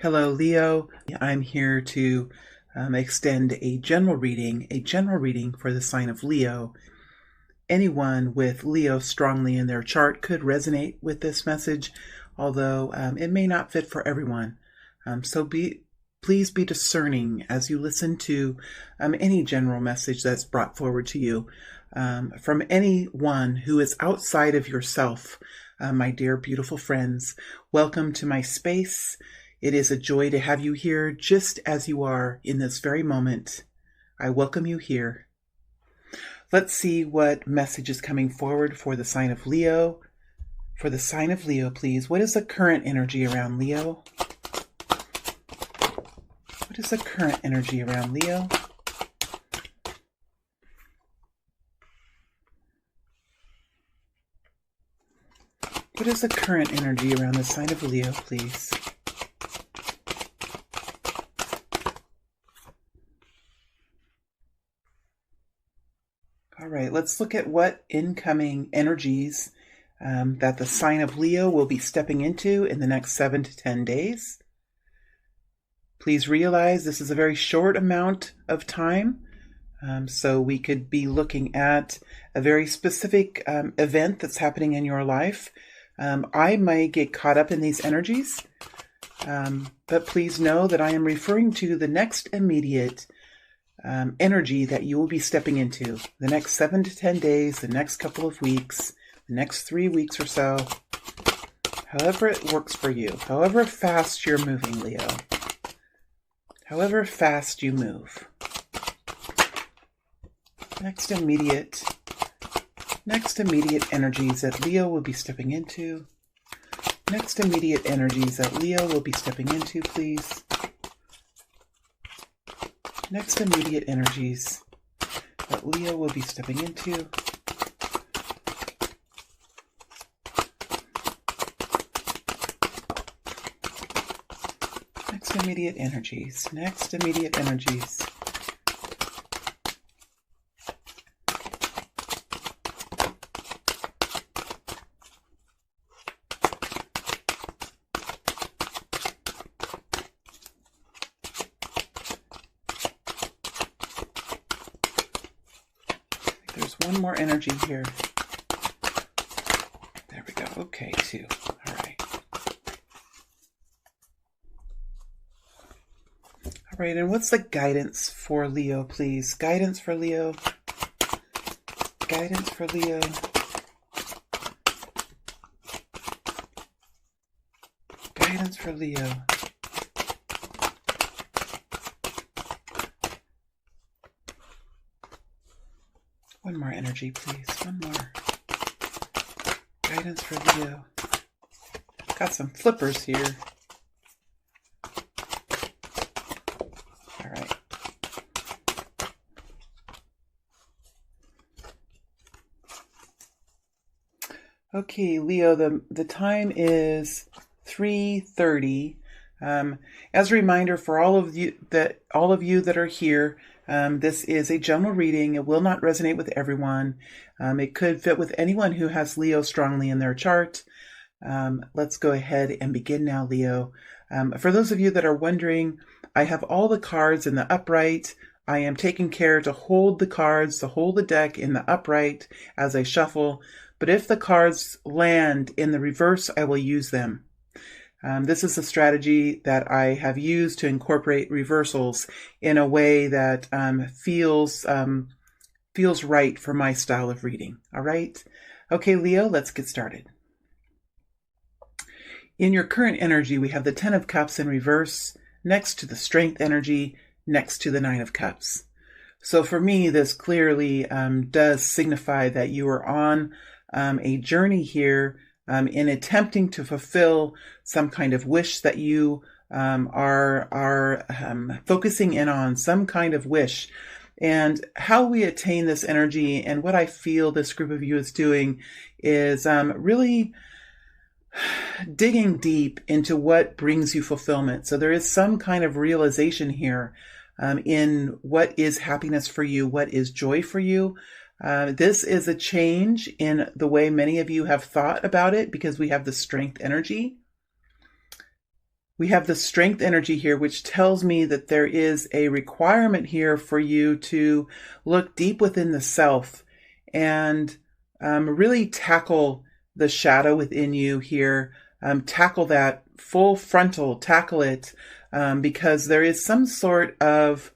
Hello, Leo. I'm here to extend a general reading for the sign of Leo. Anyone with Leo strongly in their chart could resonate with this message, although it may not fit for everyone. Please be discerning as you listen to any general message that's brought forward to you from anyone who is outside of yourself. My dear, beautiful friends, welcome to my space. It is a joy to have you here just as you are in this very moment. I welcome you here. Let's see what message is coming forward for the sign of Leo. For the sign of Leo, please, what is the current energy around Leo? What is the current energy around Leo? What is the current energy around the sign of Leo, please? All right, let's look at what incoming energies that the sign of Leo will be stepping into in the next 7 to 10 days. Please realize this is a very short amount of time, so we could be looking at a very specific event that's happening in your life. I may get caught up in these energies, but please know that I am referring to the next immediate energy that you will be stepping into the next 7 to 10 days, the next couple of weeks, the next 3 weeks or so, however it works for you, however fast you're moving, Leo, however fast you move. Next immediate energies that Leo will be stepping into. Next immediate energies that Leo will be stepping into, please. Next immediate energies that Leo will be stepping into. Next immediate energies. Next immediate energies. There's one more energy here. There we go. Okay, 2. All right. All right, and what's the guidance for Leo, please? Guidance for Leo. Guidance for Leo. Guidance for Leo. One more energy, please. One more. Guidance for Leo. Got some flippers here. All right. Okay, Leo, the time is 3:30. As a reminder for all of you that are here, this is a general reading. It will not resonate with everyone. It could fit with anyone who has Leo strongly in their chart. Let's go ahead and begin now, Leo. For those of you that are wondering, I have all the cards in the upright. I am taking care to hold the cards, to hold the deck in the upright as I shuffle. But if the cards land in the reverse, I will use them. This is a strategy that I have used to incorporate reversals in a way that feels right for my style of reading. All right? Okay, Leo, let's get started. In your current energy, we have the 10 of Cups in reverse, next to the Strength energy, next to the 9 of Cups. So for me, this clearly does signify that you are on a journey here in attempting to fulfill some kind of wish that you are focusing in on, some kind of wish. And how we attain this energy and what I feel this group of you is doing is really digging deep into what brings you fulfillment. So there is some kind of realization here in what is happiness for you, what is joy for you. This is a change in the way many of you have thought about it because we have the Strength energy. we have the strength energy here, which tells me that there is a requirement here for you to look deep within the self and really tackle the shadow within you here. Tackle that full frontal, tackle it, because there is some sort of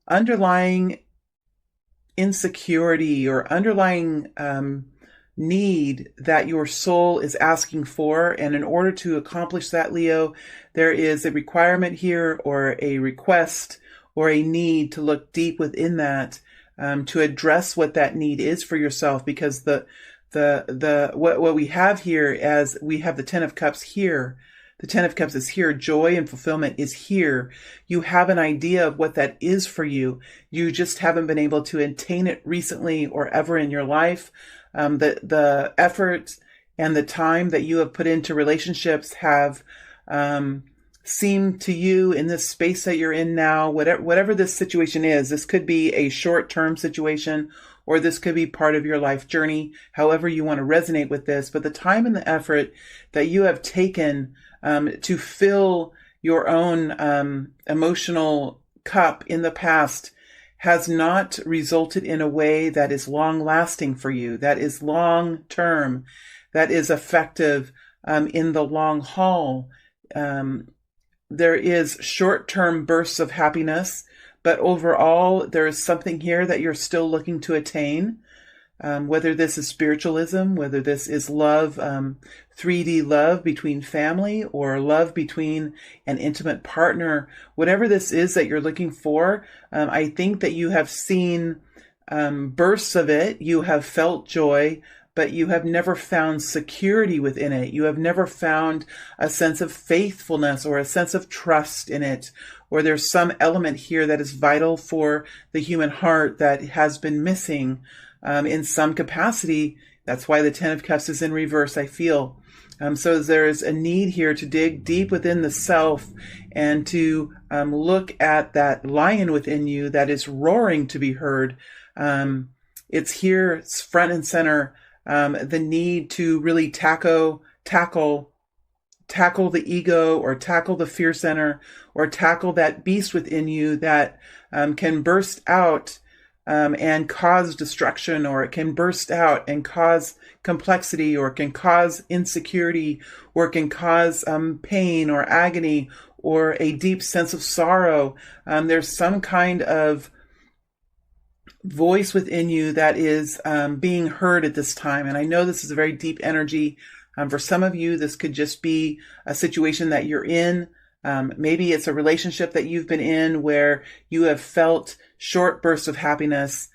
underlying insecurity or underlying need that your soul is asking for. And in order to accomplish that, Leo, there is a requirement here or a request or a need to look deep within that, to address what that need is for yourself, because what we have here, as we have the Ten of Cups here, the Ten of Cups is here, joy and fulfillment is here. You have an idea of what that is for you. You just haven't been able to attain it recently or ever in your life. The effort and the time that you have put into relationships have seemed to you, in this space that you're in now, whatever this situation is, this could be a short-term situation, or this could be part of your life journey, however you want to resonate with this. But the time and the effort that you have taken to fill your own emotional cup in the past has not resulted in a way that is long-lasting for you, that is long-term, that is effective in the long haul. There is short-term bursts of happiness, but overall, there is something here that you're still looking to attain, whether this is spiritualism, whether this is love, 3D love between family, or love between an intimate partner. Whatever this is that you're looking for, I think that you have seen bursts of it. You have felt joy, but you have never found security within it. You have never found a sense of faithfulness or a sense of trust in it, or there's some element here that is vital for the human heart that has been missing in some capacity. That's why the Ten of Cups is in reverse, I feel. So there's a need here to dig deep within the self and to look at that lion within you that is roaring to be heard. It's here, it's front and center. The need to really tackle the ego, or tackle the fear center, or tackle that beast within you that can burst out and cause destruction, or it can burst out and cause complexity, or it can cause insecurity, or it can cause pain or agony, or a deep sense of sorrow. There's some kind of voice within you that is being heard at this time. And I know this is a very deep energy. For some of you, this could just be a situation that you're in. Maybe it's a relationship that you've been in where you have felt short bursts of happiness,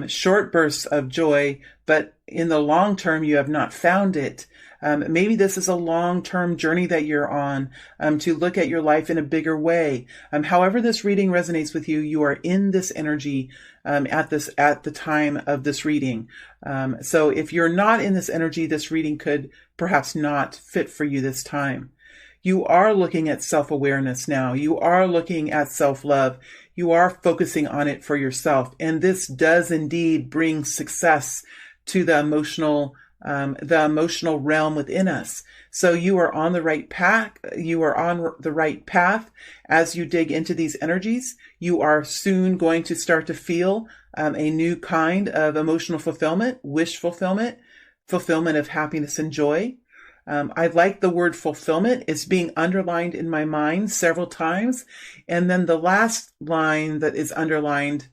short bursts of joy, but in the long term, you have not found it. Maybe this is a long-term journey that you're on, to look at your life in a bigger way. However this reading resonates with you, you are in this energy at the time of this reading. So if you're not in this energy, this reading could perhaps not fit for you this time. You are looking at self-awareness now. You are looking at self-love. You are focusing on it for yourself. And this does indeed bring success to the emotional realm within us. So you are on the right path. You are on the right path as you dig into these energies. You are soon going to start to feel a new kind of emotional fulfillment, wish fulfillment, fulfillment of happiness and joy. I like the word fulfillment. It's being underlined in my mind several times. And then the last line that is underlined,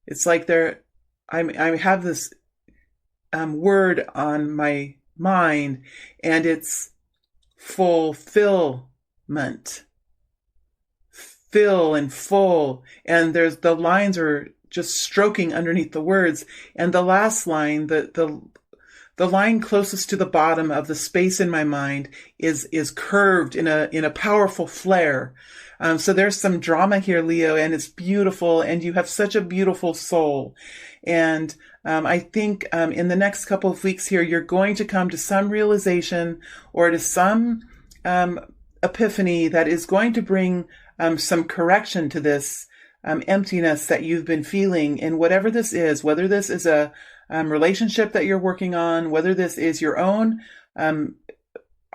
it's like I have this word on my mind, and it's fulfillment. Fill and full. And the lines are just stroking underneath the words. And the last line, the line closest to the bottom of the space in my mind is curved in a powerful flare. So there's some drama here, Leo, and it's beautiful, and you have such a beautiful soul. And I think in the next couple of weeks here, you're going to come to some realization or to some epiphany that is going to bring some correction to this emptiness that you've been feeling in whatever this is, whether this is a relationship that you're working on, whether this is your own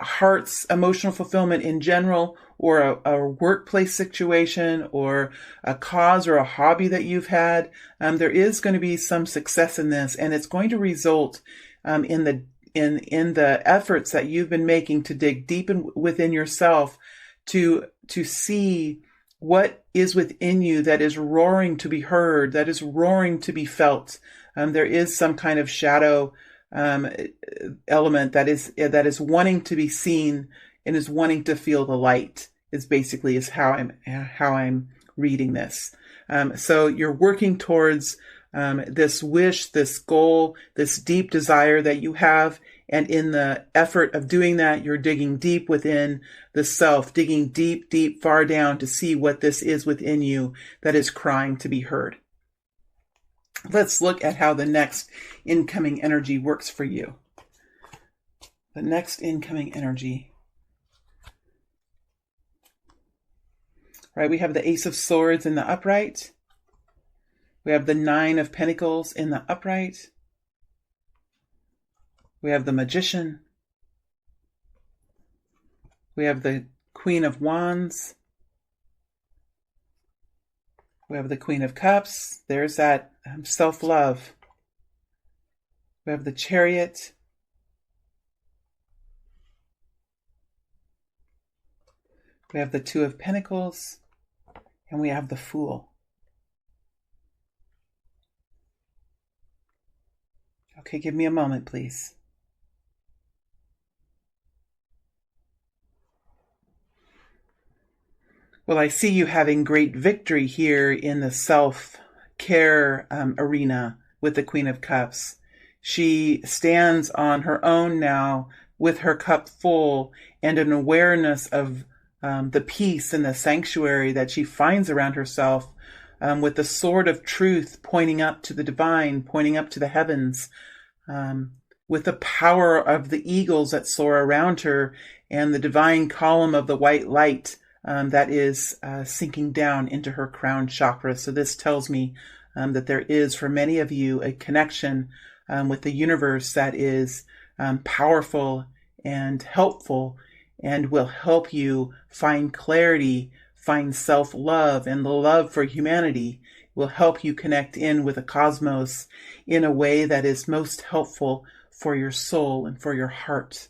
heart's emotional fulfillment in general, or a workplace situation, or a cause or a hobby that you've had, there is going to be some success in this, and it's going to result in the efforts that you've been making to dig deep within yourself to see what is within you that is roaring to be heard, that is roaring to be felt. There is some kind of shadow element that is wanting to be seen and is wanting to feel the light. Is how I'm reading this. So you're working towards this wish, this goal, this deep desire that you have. And in the effort of doing that, you're digging deep within the self, digging deep, deep, far down to see what this is within you that is crying to be heard. Let's look at how the next incoming energy works for you. The next incoming energy. Right, we have the Ace of Swords in the upright. We have the Nine of Pentacles in the upright. We have the Magician. We have the Queen of Wands. We have the Queen of Cups. There's that self-love. We have the Chariot. We have the Two of Pentacles. And we have the Fool. Okay, give me a moment, please. Well, I see you having great victory here in the self-care arena with the Queen of Cups. She stands on her own now with her cup full and an awareness of the peace and the sanctuary that she finds around herself, with the sword of truth pointing up to the divine, pointing up to the heavens, with the power of the eagles that soar around her and the divine column of the white light that is sinking down into her crown chakra. So this tells me that there is, for many of you, a connection with the universe that is powerful and helpful and will help you find clarity, find self-love, and the love for humanity will help you connect in with the cosmos in a way that is most helpful for your soul and for your heart.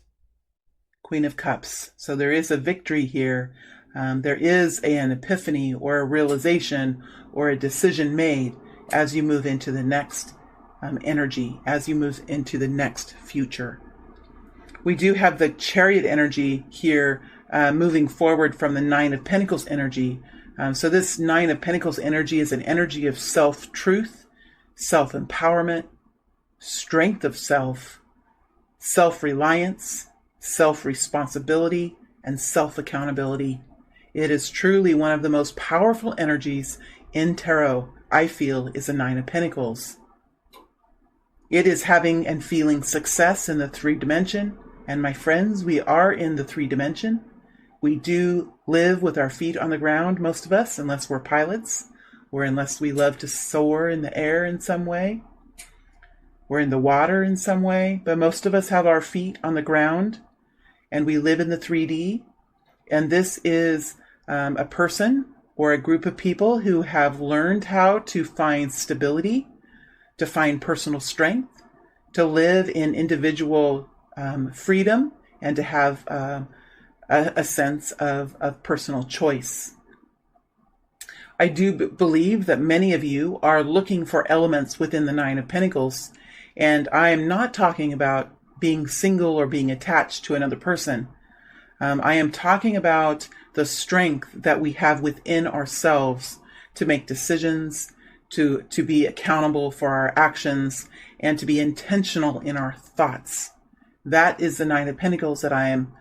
Queen of Cups. So there is a victory here. There is an epiphany or a realization or a decision made as you move into the next energy, as you move into the next future. We do have the Chariot energy here moving forward from the Nine of Pentacles energy. So this Nine of Pentacles energy is an energy of self-truth, self-empowerment, strength of self, self-reliance, self-responsibility, and self-accountability. It is truly one of the most powerful energies in tarot, I feel, is the Nine of Pentacles. It is having and feeling success in the 3-dimension. And my friends, we are in the 3-dimension. We do live with our feet on the ground, most of us, unless we're pilots, or unless we love to soar in the air in some way. We're in the water in some way, but most of us have our feet on the ground, and we live in the 3D. And this is a person or a group of people who have learned how to find stability, to find personal strength, to live in individual freedom, and to have a sense of personal choice. I do believe that many of you are looking for elements within the Nine of Pentacles, and I am not talking about being single or being attached to another person. I am talking about the strength that we have within ourselves to make decisions, to be accountable for our actions, and to be intentional in our thoughts. That is the Nine of Pentacles that I'm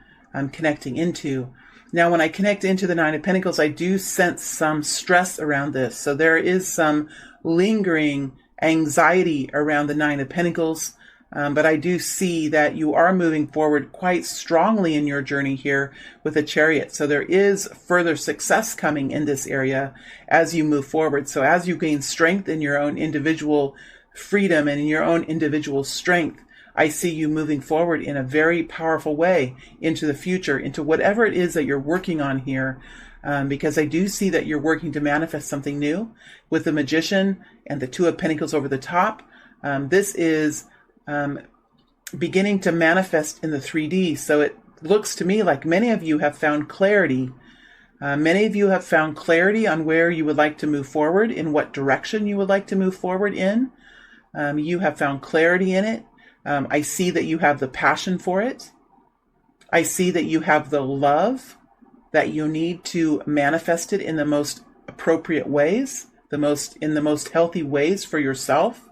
connecting into. Now, when I connect into the Nine of Pentacles, I do sense some stress around this. So there is some lingering anxiety around the Nine of Pentacles. But I do see that you are moving forward quite strongly in your journey here with a Chariot. So there is further success coming in this area as you move forward. So as you gain strength in your own individual freedom and in your own individual strength, I see you moving forward in a very powerful way into the future, into whatever it is that you're working on here. Because I do see that you're working to manifest something new with the Magician and the Two of Pentacles over the top. This is beginning to manifest in the 3D. So it looks to me like many of you have found clarity. Many of you have found clarity on where you would like to move forward, in what direction you would like to move forward in. You have found clarity in it. I see that you have the passion for it. I see that you have the love that you need to manifest it in the most appropriate ways, in the most healthy ways for yourself.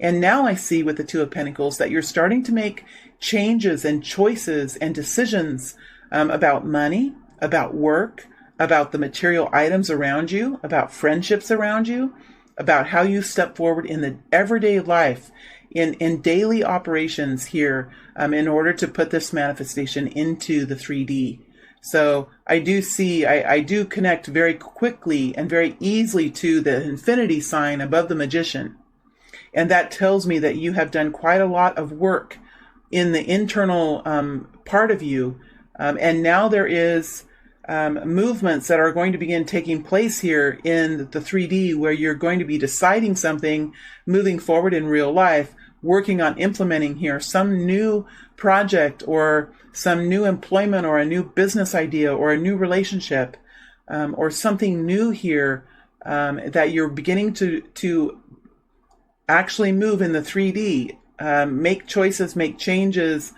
And now I see with the Two of Pentacles that you're starting to make changes and choices and decisions about money, about work, about the material items around you, about friendships around you, about how you step forward in the everyday life, in daily operations here, in order to put this manifestation into the 3D. So I do see, I do connect very quickly and very easily to the infinity sign above the Magician. And that tells me that you have done quite a lot of work in the internal part of you. And now there is movements that are going to begin taking place here in the 3D, where you're going to be deciding something, moving forward in real life, working on implementing here some new project or some new employment or a new business idea or a new relationship, or something new here that you're beginning to actually move in the 3D, make choices, make changes,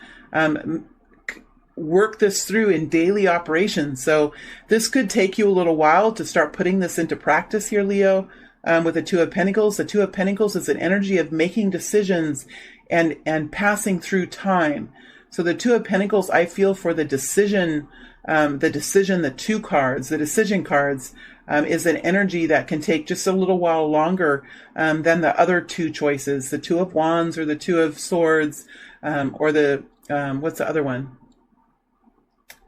work this through in daily operations. So this could take you a little while to start putting this into practice here, Leo. With the Two of Pentacles, the Two of Pentacles is an energy of making decisions and passing through time. So the Two of Pentacles, I feel for the decision, the two cards, the decision cards, is an energy that can take just a little while longer than the other two choices, the Two of Wands or the Two of Swords, or the, what's the other one?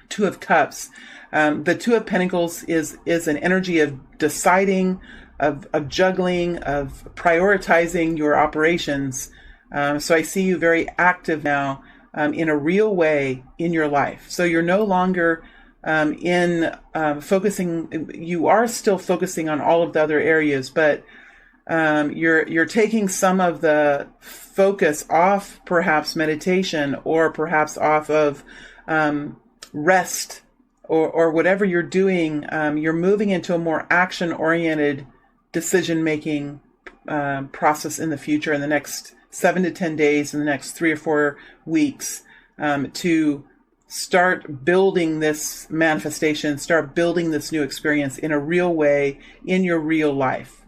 Two of Cups. The Two of Pentacles is an energy of deciding, of juggling, of prioritizing your operations. So I see you very active now in a real way in your life. So you're no longer focusing, you are still focusing on all of the other areas, but you're taking some of the focus off perhaps meditation, or perhaps off of rest, or whatever you're doing. You're moving into a more action-oriented decision-making process in the future, in the next 7 to 10 days, in the next 3 or 4 weeks, to start building this manifestation, start building this new experience in a real way in your real life.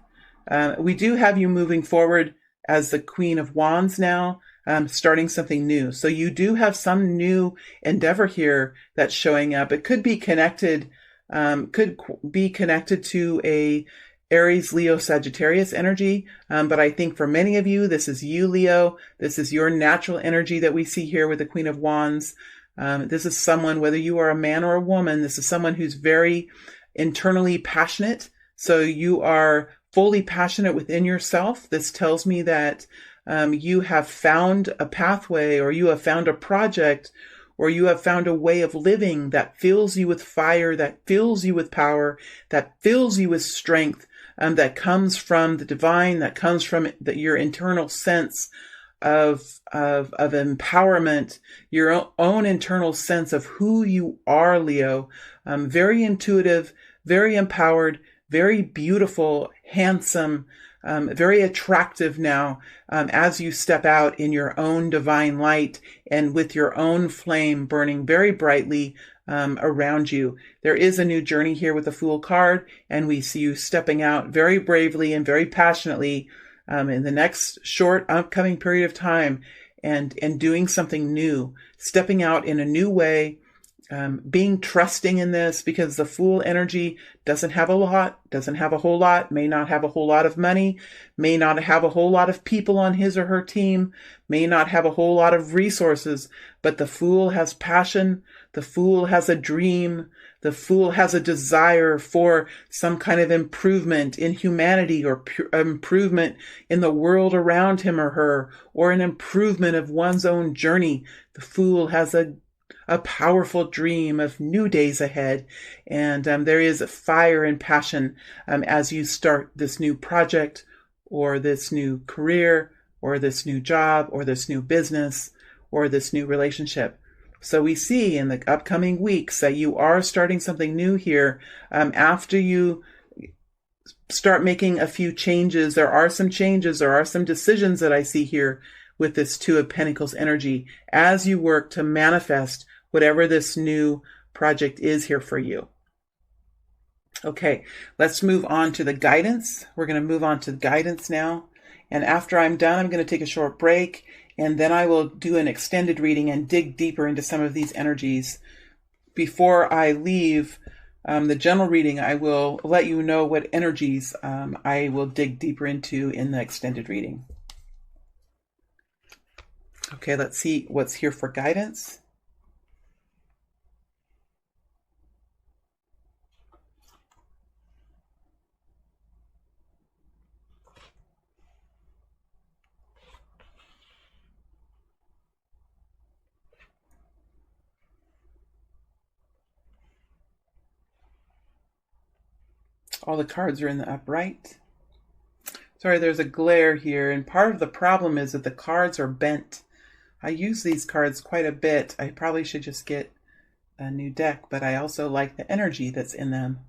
We do have you moving forward as the Queen of Wands now, starting something new. So you do have some new endeavor here that's showing up. It could be connected, to a Aries, Leo, Sagittarius energy. But I think for many of you, this is you, Leo. This is your natural energy that we see here with the Queen of Wands. This is someone, whether you are a man or a woman, this is someone who's very internally passionate. So you are fully passionate within yourself. This tells me that you have found a pathway, or you have found a project, or you have found a way of living that fills you with fire, that fills you with power, that fills you with strength, that comes from the divine, that comes from your internal sense of empowerment, your own internal sense of who you are, Leo. Very intuitive, very empowered, very beautiful, handsome, very attractive now, as you step out in your own divine light and with your own flame burning very brightly around you. There is a new journey here with the Fool card, and we see you stepping out very bravely and very passionately in the next short upcoming period of time, and doing something new, stepping out in a new way, being trusting in this, because the Fool energy doesn't have a whole lot, may not have a whole lot of money, may not have a whole lot of people on his or her team, may not have a whole lot of resources, but the Fool has passion, the Fool has a dream, The Fool has a desire for some kind of improvement in humanity, or improvement in the world around him or her, or an improvement of one's own journey. The Fool has a powerful dream of new days ahead, and there is fire and passion as you start this new project, or this new career, or this new job, or this new business, or this new relationship. So we see in the upcoming weeks that you are starting something new here. After you start making a few changes, there are some changes, there are some decisions that I see here with this Two of Pentacles energy as you work to manifest whatever this new project is here for you. Okay, let's move on to the guidance. We're going to move on to guidance now. And after I'm done, I'm going to take a short break, and then I will do an extended reading and dig deeper into some of these energies. Before I leave the general reading, I will let you know what energies I will dig deeper into in the extended reading. Okay, let's see what's here for guidance. All the cards are in the upright. Sorry, there's a glare here, and part of the problem is that the cards are bent. I use these cards quite a bit. I probably should just get a new deck, but I also like the energy that's in them.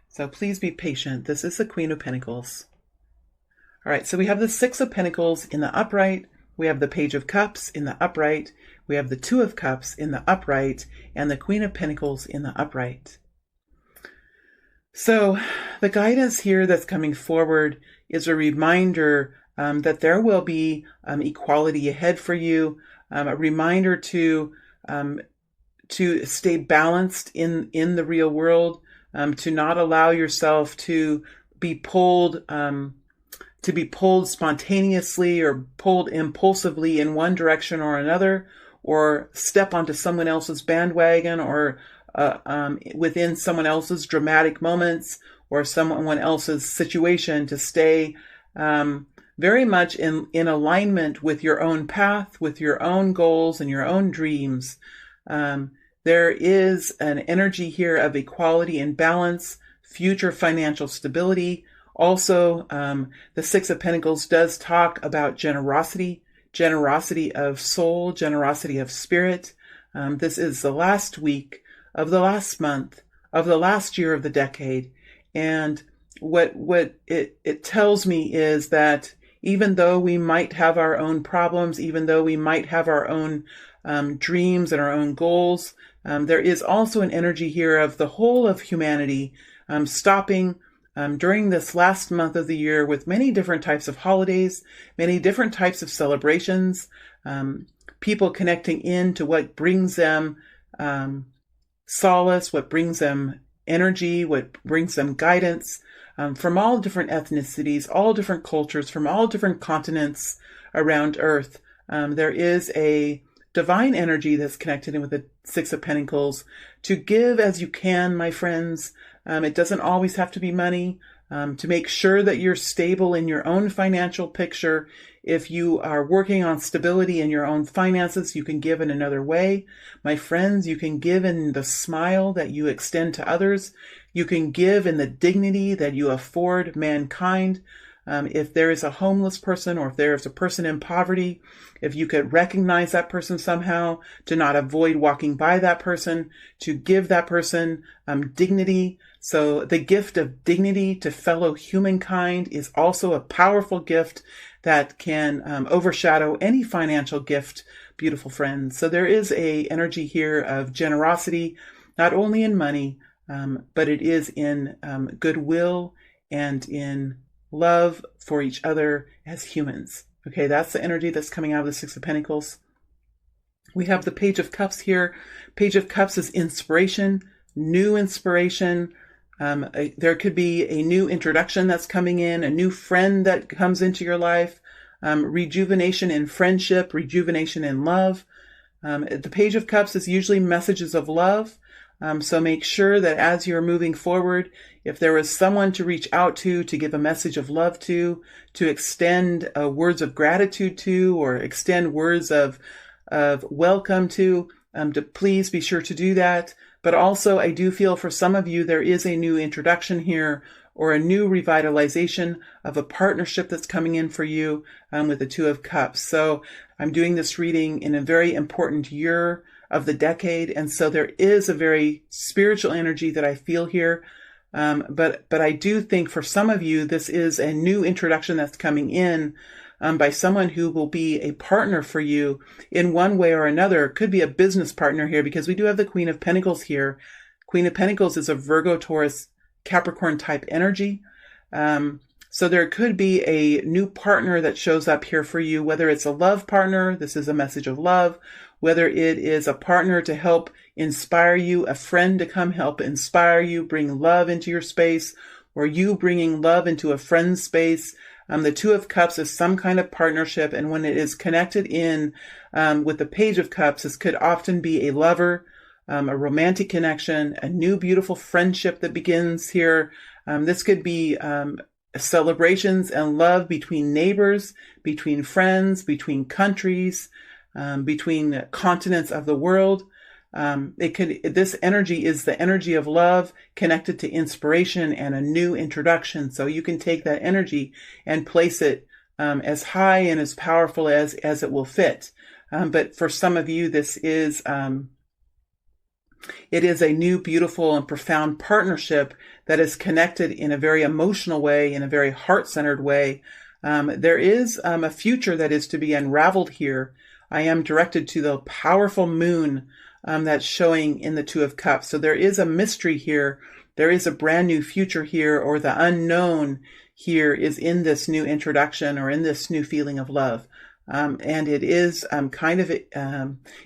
So please be patient. This is the Queen of Pentacles. All right, so we have the Six of Pentacles in the upright. We have the Page of Cups in the upright. We have the Two of Cups in the upright, and the Queen of Pentacles in the upright. So the guidance here that's coming forward is a reminder that there will be equality ahead for you, a reminder to stay balanced in the real world, to not allow yourself to be pulled spontaneously or pulled impulsively in one direction or another, or step onto someone else's bandwagon, or within someone else's dramatic moments or someone else's situation, to stay very much in alignment with your own path, with your own goals and your own dreams. There is an energy here of equality and balance, future financial stability. Also, the Six of Pentacles does talk about generosity, generosity of soul, generosity of spirit. This is the last week of the last month, of the last year of the decade. And what it tells me is that even though we might have our own problems, even though we might have our own dreams and our own goals, there is also an energy here of the whole of humanity stopping during this last month of the year with many different types of holidays, many different types of celebrations, people connecting in to what brings them solace, what brings them energy, what brings them guidance, from all different ethnicities, all different cultures, from all different continents around Earth. There is a divine energy that's connected in with the Six of Pentacles to give as you can, my friends. It doesn't always have to be money. To make sure that you're stable in your own financial picture. If you are working on stability in your own finances, you can give in another way. My friends, you can give in the smile that you extend to others. You can give in the dignity that you afford mankind. If there is a homeless person, or if there is a person in poverty, if you could recognize that person somehow, to not avoid walking by that person, to give that person dignity. So the gift of dignity to fellow humankind is also a powerful gift that can overshadow any financial gift, beautiful friends. So there is a energy here of generosity, not only in money, but it is in goodwill and in love for each other as humans. Okay, that's the energy that's coming out of the Six of Pentacles. We have the Page of Cups here. Page of Cups is inspiration, new inspiration. There could be a new introduction that's coming in, a new friend that comes into your life, rejuvenation in friendship, rejuvenation in love. The Page of Cups is usually messages of love. So make sure that as you're moving forward, if there was someone to reach out to give a message of love to extend words of gratitude to, or extend words of welcome to please be sure to do that. But also, I do feel for some of you, there is a new introduction here, or a new revitalization of a partnership that's coming in for you with the Two of Cups. So I'm doing this reading in a very important year of the decade, and so there is a very spiritual energy that I feel here. But I do think for some of you, this is a new introduction that's coming in by someone who will be a partner for you in one way or another. It could be a business partner here, because we do have the Queen of Pentacles here. Queen of Pentacles is a Virgo, Taurus, Capricorn type energy. So there could be a new partner that shows up here for you, whether it's a love partner, this is a message of love, whether it is a partner to help inspire you, a friend to come help inspire you, bring love into your space, or you bringing love into a friend's space. The Two of Cups is some kind of partnership, and when it is connected in with the Page of Cups, this could often be a lover, a romantic connection, a new beautiful friendship that begins here. This could be celebrations and love between neighbors, between friends, between countries, between continents of the world. This energy is the energy of love connected to inspiration and a new introduction. So you can take that energy and place it as high and as powerful as it will fit. But for some of you, this is it is a new, beautiful, and profound partnership that is connected in a very emotional way, in a very heart-centered way. There is a future that is to be unraveled here. I am directed to the powerful moon that's showing in the Two of Cups. So there is a mystery here. There is a brand new future here, or the unknown here is in this new introduction, or in this new feeling of love. And it is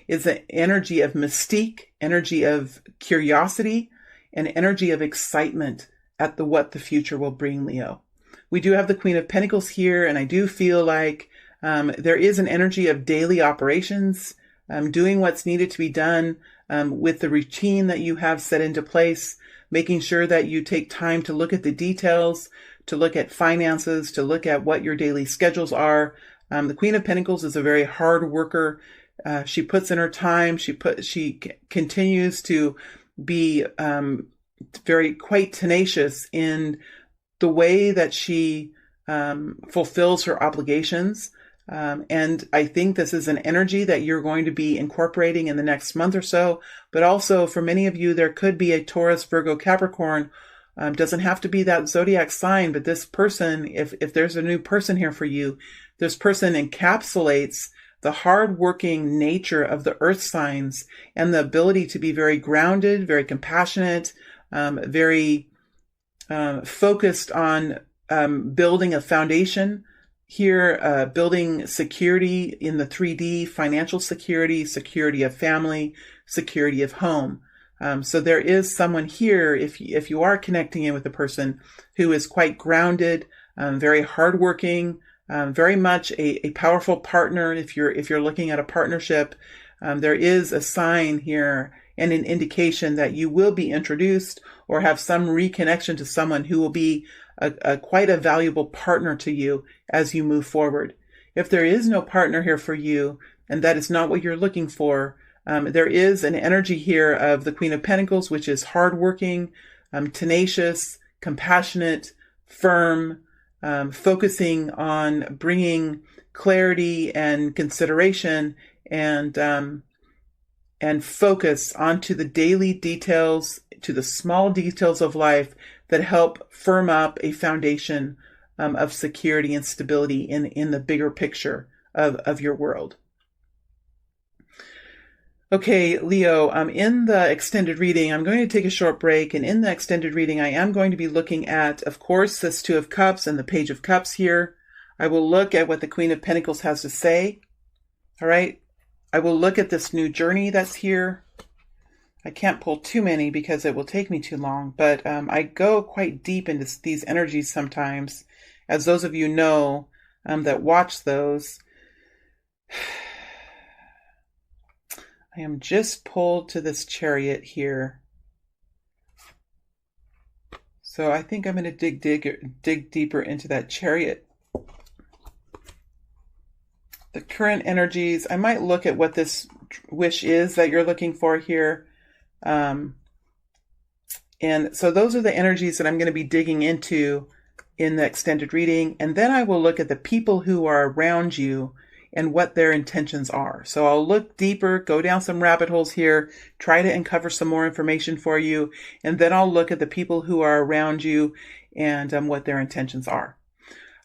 is an energy of mystique, energy of curiosity, and energy of excitement at what the future will bring, Leo. We do have the Queen of Pentacles here, and I do feel like there is an energy of daily operations, doing what's needed to be done with the routine that you have set into place, making sure that you take time to look at the details, to look at finances, to look at what your daily schedules are. The Queen of Pentacles is a very hard worker. She puts in her time. She continues to be quite tenacious in the way that she fulfills her obligations. And I think this is an energy that you're going to be incorporating in the next month or so. But also for many of you, there could be a Taurus, Virgo, Capricorn. Doesn't have to be that zodiac sign, but this person, if there's a new person here for you, this person encapsulates the hardworking nature of the earth signs and the ability to be very grounded, very compassionate, very focused on building a foundation here, building security in the 3D, financial security, security of family, security of home. So there is someone here, if you are connecting in with a person who is quite grounded, very hardworking, very much a powerful partner. If you're looking at a partnership, there is a sign here and an indication that you will be introduced or have some reconnection to someone who will be quite a valuable partner to you as you move forward. If there is no partner here for you, and that is not what you're looking for, there is an energy here of the Queen of Pentacles, which is hardworking, tenacious, compassionate, firm, focusing on bringing clarity and consideration and focus onto the daily details, to the small details of life that help firm up a foundation of security and stability in the bigger picture of your world. Okay, Leo, in the extended reading, I'm going to take a short break. And in the extended reading, I am going to be looking at, of course, this Two of Cups and the Page of Cups here. I will look at what the Queen of Pentacles has to say. All right. I will look at this new journey that's here. I can't pull too many because it will take me too long, but I go quite deep into these energies sometimes, as those of you know that watch those. I am just pulled to this Chariot here. So I think I'm going to dig deeper into that Chariot. The current energies, I might look at what this wish is that you're looking for here. And so those are the energies that I'm going to be digging into in the extended reading. And then I will look at the people who are around you and what their intentions are. So I'll look deeper, go down some rabbit holes here, try to uncover some more information for you, and then I'll look at the people who are around you and what their intentions are.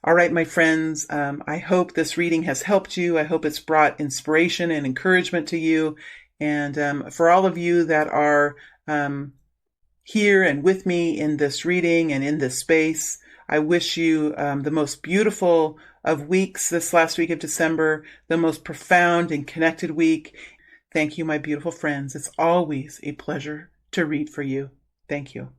All right, my friends, I hope this reading has helped you. I hope it's brought inspiration and encouragement to you. And for all of you that are here and with me in this reading and in this space, I wish you the most beautiful of weeks this last week of December, the most profound and connected week. Thank you, my beautiful friends. It's always a pleasure to read for you. Thank you.